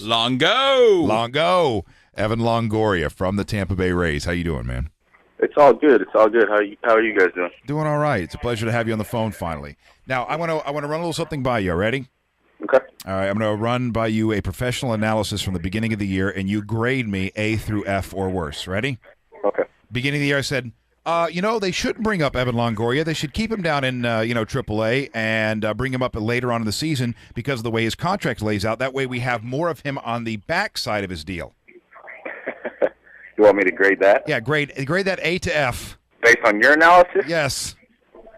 Longo. Longo. Evan Longoria from the Tampa Bay Rays. How you doing, man? It's all good. It's all good. How are you guys doing? Doing all right. It's a pleasure to have you on the phone finally. Now, I want to run a little something by you. Ready? Okay. All right. I'm going to run by you a professional analysis from the beginning of the year, and you grade me A through F or worse. Ready? Okay. Beginning of the year, I said, they shouldn't bring up Evan Longoria. They should keep him down in, AAA and bring him up later on in the season because of the way his contract lays out. That way we have more of him on the backside of his deal. You want me to grade that? Yeah, grade that A to F. Based on your analysis? Yes.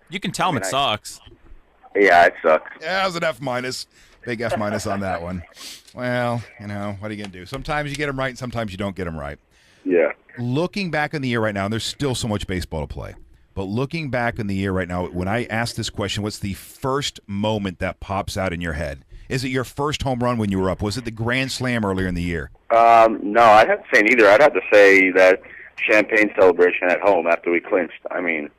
You can tell him it sucks. Yeah, it sucks. Yeah, it was an F minus. Big F minus on that one. Well, what are you going to do? Sometimes you get them right and sometimes you don't get them right. Yeah. Looking back in the year right now, and there's still so much baseball to play, but looking back in the year right now, when I ask this question, what's the first moment that pops out in your head? Is it your first home run when you were up? Was it the grand slam earlier in the year? No, I'd have to say neither. I'd have to say that champagne celebration at home after we clinched. I mean,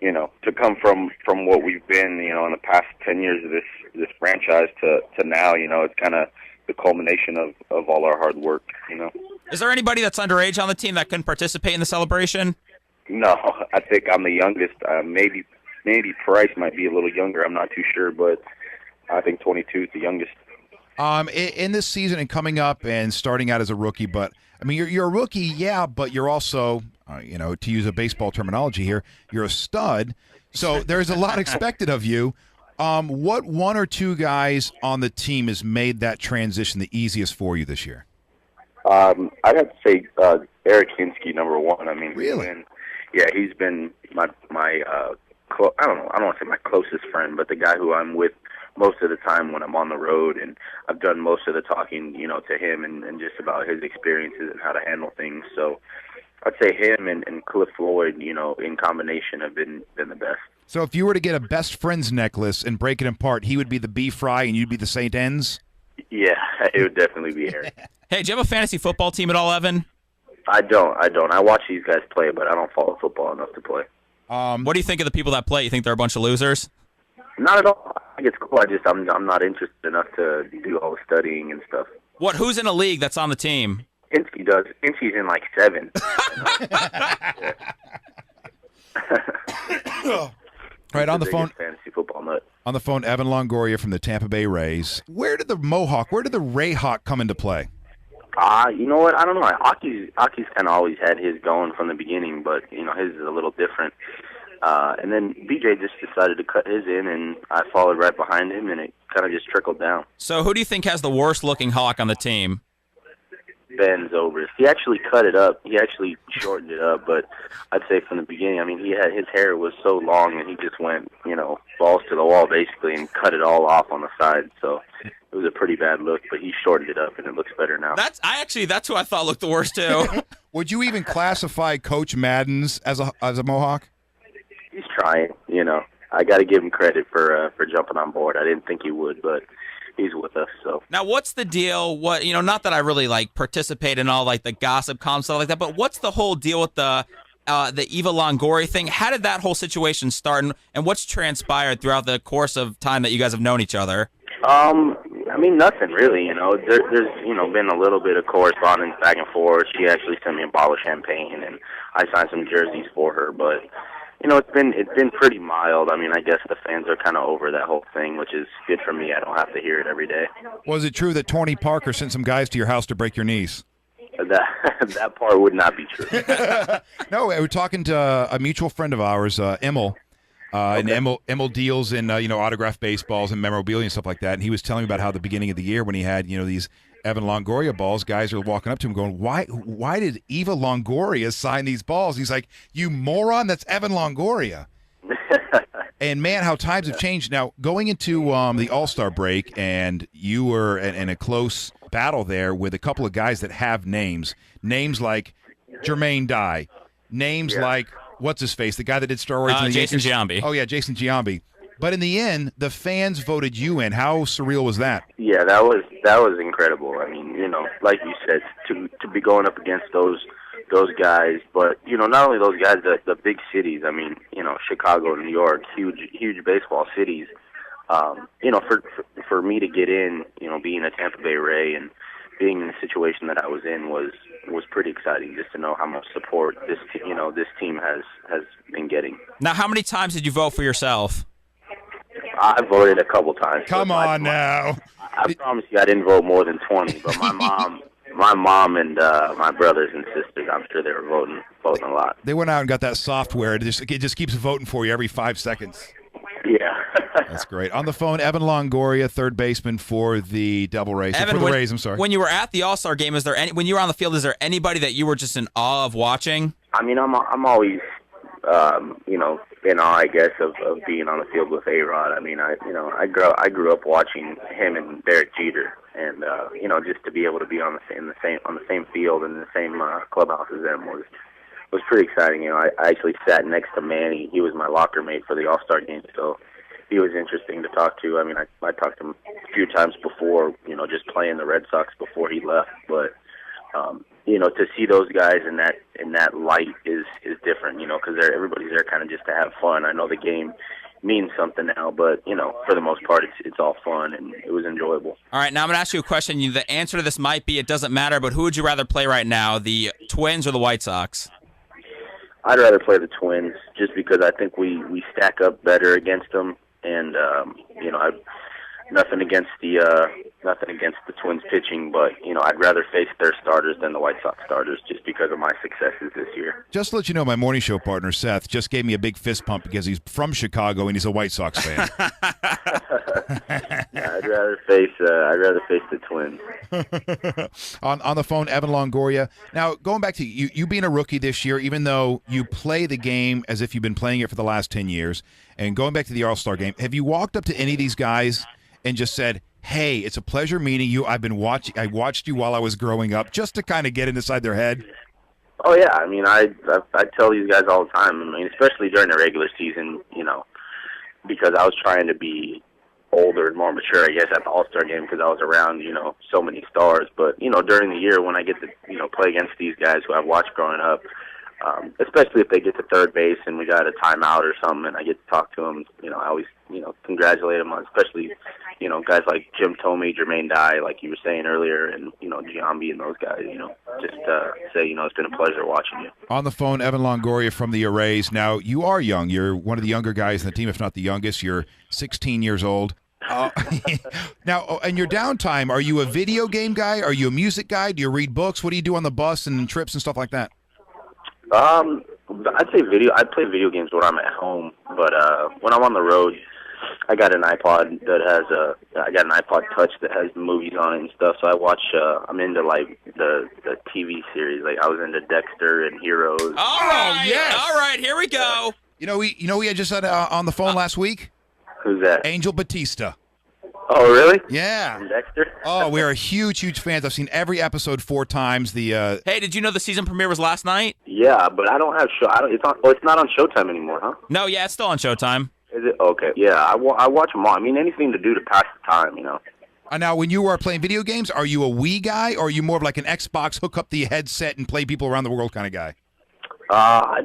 to come from what we've been, in the past 10 years of this franchise to now, it's kind of the culmination of all our hard work, Is there anybody that's underage on the team that couldn't participate in the celebration? No, I think I'm the youngest. Maybe Price might be a little younger. I'm not too sure, but I think 22 is the youngest. In this season and coming up and starting out as a rookie, but I mean, you're a rookie, yeah, but you're also, to use a baseball terminology here, you're a stud. So there's a lot expected of you. What one or two guys on the team has made that transition the easiest for you this year? I'd have to say Eric Hinsky, number one. I mean, really? He's been my I don't want to say my closest friend, but the guy who I'm with most of the time when I'm on the road, and I've done most of the talking, to him and just about his experiences and how to handle things. So I'd say him and Cliff Floyd, in combination have been the best. So if you were to get a best friend's necklace and break it apart, he would be the B. Fry and you'd be the St. Ends? Yeah, it would definitely be Eric. Hey, do you have a fantasy football team at all, Evan? I don't. I watch these guys play, but I don't follow football enough to play. What do you think of the people that play? You think they're a bunch of losers? Not at all. I think it's cool. I'm not interested enough to do all the studying and stuff. Who's in a league that's on the team? Hinsky does. Hinsky's in like 7. Right, on the phone. Fantasy football nut. On the phone, Evan Longoria from the Tampa Bay Rays. Where did the Rayhawk come into play? You know what? I don't know. Aki's kind of always had his going from the beginning, but his is a little different. And then BJ just decided to cut his in, and I followed right behind him, and it kind of just trickled down. So who do you think has the worst-looking hawk on the team? Ben Zobrist. He actually cut it up. He actually shortened it up, but I'd say from the beginning, I mean, his hair was so long, and he just went, balls to the wall, basically, and cut it all off on the side. So it was a pretty bad look, but he shortened it up, and it looks better now. That's who I thought looked the worst, too. Would you even classify Coach Madden's as a Mohawk? He's trying, I got to give him credit for jumping on board. I didn't think he would, but he's with us. So now, what's the deal? What not that I really participate in all the gossip comms stuff like that, but what's the whole deal with the Eva Longoria thing? How did that whole situation start, and what's transpired throughout the course of time that you guys have known each other? I mean, nothing really. There's been a little bit of correspondence back and forth. She actually sent me a bottle of champagne, and I signed some jerseys for her, but. It's been pretty mild. I mean, I guess the fans are kind of over that whole thing, which is good for me. I don't have to hear it every day. Was it true that Tony Parker sent some guys to your house to break your knees? That part would not be true. No, we were talking to a mutual friend of ours, Emil. Okay. And Emil deals in autographed baseballs and memorabilia and stuff like that. And he was telling me about how at the beginning of the year when he had these Evan Longoria balls, guys are walking up to him going, why did Eva Longoria sign these balls? He's like, you moron, that's Evan Longoria. And, man, how times have changed. Now, going into the All-Star break, and you were in a close battle there with a couple of guys that have names like Jermaine Dye, names like, what's-his-face, the guy that did Star Wars. Jason Giambi. Oh, yeah, Jason Giambi. But in the end, the fans voted you in. How surreal was that? Yeah, that was incredible. I mean, like you said, to be going up against those guys, but not only those guys, the big cities. I mean, Chicago, New York, huge baseball cities. For me to get in, being a Tampa Bay Ray and situation that I was in was pretty exciting, just to know how much support this team has been getting. Now, how many times did you vote for yourself? I voted a couple times. Come on now. I promise you, I didn't vote more than 20. But my mom and my brothers and sisters, I'm sure they were voting a lot. They went out and got that software. It just keeps voting for you every 5 seconds. Yeah. That's great. On the phone, Evan Longoria, third baseman for the Devil Rays. Evan, for the Rays, I'm sorry. When you were at the All-Star game, when you were on the field, is there anybody that you were just in awe of watching? I mean, I'm always, in awe, I guess, of being on the field with A-Rod. I mean, I grew up watching him and Derek Jeter, and just to be able to be on the same field and the same clubhouse as them was pretty exciting. I actually sat next to Manny. He was my locker mate for the All-Star game, so he was interesting to talk to. I mean, I talked to him a few times before, just playing the Red Sox before he left, but to see those guys in that light is different, because everybody's there kind of just to have fun. I know the game means something now, but for the most part, it's all fun and it was enjoyable. All right, now I'm going to ask you a question. The answer to this might be it doesn't matter, but who would you rather play right now, the Twins or the White Sox? I'd rather play the Twins just because I think we stack up better against them, and nothing against the Twins pitching, but I'd rather face their starters than the White Sox starters just because of my successes this year. Just to let you know, my morning show partner Seth just gave me a big fist pump because he's from Chicago and he's a White Sox fan. Yeah, I'd rather face the Twins. On the phone, Evan Longoria. Now, going back to you being a rookie this year, even though you play the game as if you've been playing it for the last 10 years, and going back to the All-Star game, have you walked up to any of these guys and just said, "Hey, it's a pleasure meeting you. I watched you while I was growing up," just to kind of get inside their head? Oh yeah, I mean, I tell these guys all the time. I mean, especially during the regular season, because I was trying to be older and more mature, I guess, at the All-Star game because I was around, so many stars. But during the year when I get to play against these guys who I've watched growing up, especially if they get to third base and we got a timeout or something, and I get to talk to them, I always congratulate them on, especially guys like Jim Thome, Jermaine Dye, like you were saying earlier, and Giambi and those guys. Just say it's been a pleasure watching you. On the phone, Evan Longoria from the Rays. Now, you are young. You're one of the younger guys in the team, if not the youngest. You're 16 years old. Now, in your downtime, are you a video game guy? Are you a music guy? Do you read books? What do you do on the bus and trips and stuff like that? I'd say video. I play video games when I'm at home, but when I'm on the road, I got an iPod Touch that has movies on it and stuff. So I watch. I'm into like the TV series. Like I was into Dexter and Heroes. All right, yes. All right, here we go. We had just had on the phone last week. Who's that? Angel Batista. Oh, really? Yeah. From Dexter? Oh, we are huge fans. I've seen every episode 4 times. Hey, did you know the season premiere was last night? Yeah, but I don't have show. It's not on Showtime anymore, huh? No, yeah, it's still on Showtime. Is it? Okay. Yeah, I watch them all. I mean, anything to do to pass the time, Now, when you are playing video games, are you a Wii guy, or are you more of like an Xbox, hook up the headset and play people around the world kind of guy? I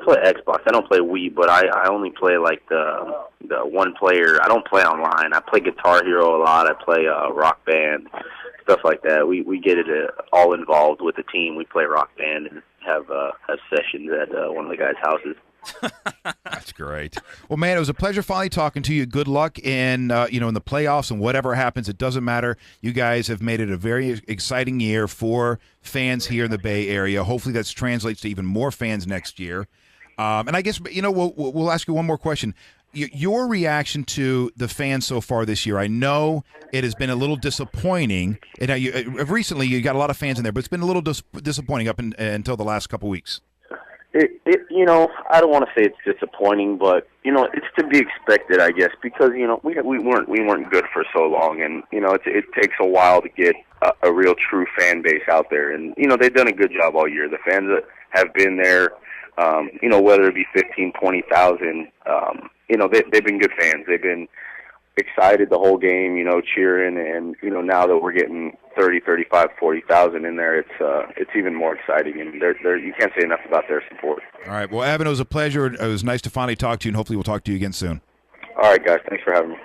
play Xbox. I don't play Wii, but I only play like the one player. I don't play online. I play Guitar Hero a lot. I play Rock Band, stuff like that. We get it all involved with the team. We play Rock Band and have sessions at one of the guys' houses. That's great. Well, man, it was a pleasure finally talking to you. Good luck in in the playoffs and whatever happens. It doesn't matter. You guys have made it a very exciting year for fans here in the Bay Area. Hopefully that translates to even more fans next year. And I guess we'll ask you one more question. Your reaction to the fans so far this year. I know it has been a little disappointing. And recently you got a lot of fans in there, but it's been a little disappointing up until the last couple weeks. I don't want to say it's disappointing, but it's to be expected, I guess, because we weren't good for so long, and it takes a while to get a real true fan base out there, and they've done a good job all year. The fans that have been there, whether it be 15, 20,000, they've been good fans. They've been excited the whole game, cheering, and now that we're getting 30, 35, 40,000 in there, it's even more exciting, and you can't say enough about their support. All right, well, Evan, it was a pleasure. It was nice to finally talk to you, and hopefully we'll talk to you again soon. All right, guys, thanks for having me.